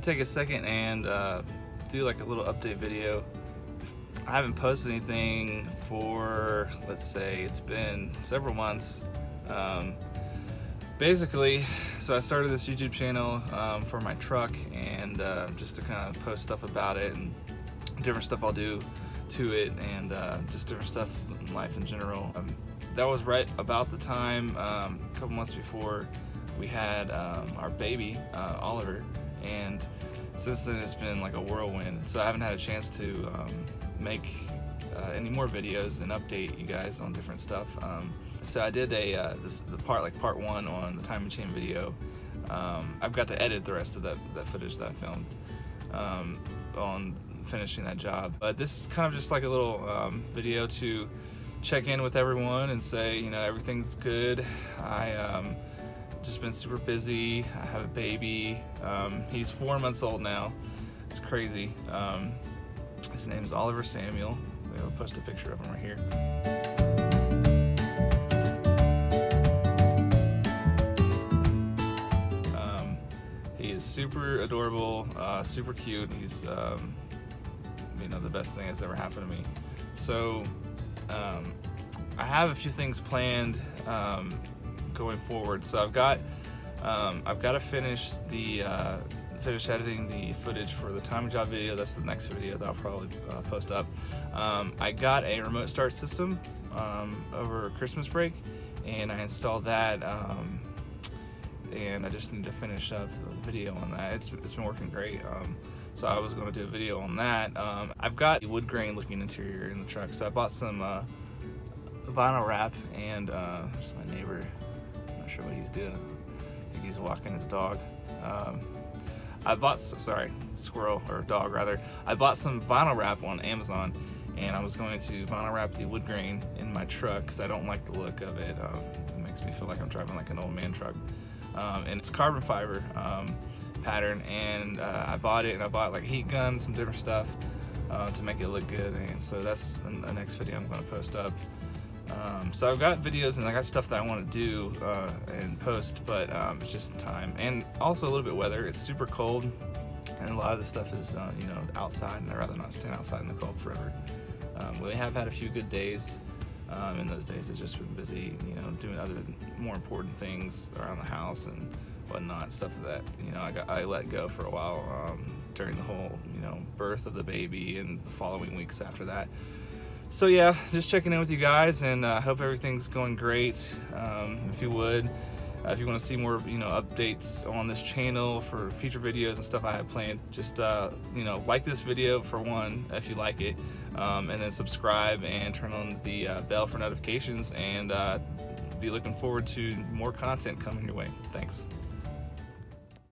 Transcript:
wanted to take a second and do like a little update video. I haven't posted anything for, let's say, it's been several months. Basically, so I started this YouTube channel for my truck, and just to kind of post stuff about it and different stuff I'll do to it, and just different stuff in life in general. That was right about the time, a couple months before we had our baby, Oliver, and since then it's been like a whirlwind. So I haven't had a chance to make any more videos and update you guys on different stuff. So I did part one on the time machine video. I've got to edit the rest of that footage that I filmed on finishing that job. But this is kind of just like a little video to check in with everyone and say, you know, everything's good. I just been super busy. I have a baby. He's 4 months old now. It's crazy. His name is Oliver Samuel. I'll post a picture of him right here. He is super adorable, super cute. He's you know, the best thing that's ever happened to me. So I have a few things planned going forward. So I've got to finish editing the footage for the time job video. That's the next video that I'll probably post up. I got a remote start system over Christmas break, and I installed that, and I just need to finish up a video on that. It's been working great. So I was going to do a video on that. I've got a wood grain looking interior in the truck, so I bought some vinyl wrap, and there's my neighbor. I'm not sure what he's doing. I think he's walking his dog. I bought, squirrel, or dog rather. I bought some vinyl wrap on Amazon, and I was going to vinyl wrap the wood grain in my truck because I don't like the look of it. It makes me feel like I'm driving like an old man truck. And it's carbon fiber pattern, and I bought it, and I bought like heat guns, some different stuff to make it look good, and so that's the next video I'm going to post up. So I've got videos and I got stuff that I want to do and post, but it's just time, and also a little bit weather. It's super cold, and a lot of the stuff is you know, outside, and I'd rather not stand outside in the cold forever. We have had a few good days. In those days, it's just been busy, you know, doing other more important things around the house and whatnot, stuff that, you know, I let go for a while during the whole, you know, birth of the baby and the following weeks after that. So yeah, just checking in with you guys, and I hope everything's going great. If you would, if you want to see more, you know, updates on this channel for future videos and stuff I have planned, just you know, like this video for one if you like it, and then subscribe and turn on the bell for notifications, and be looking forward to more content coming your way. Thanks.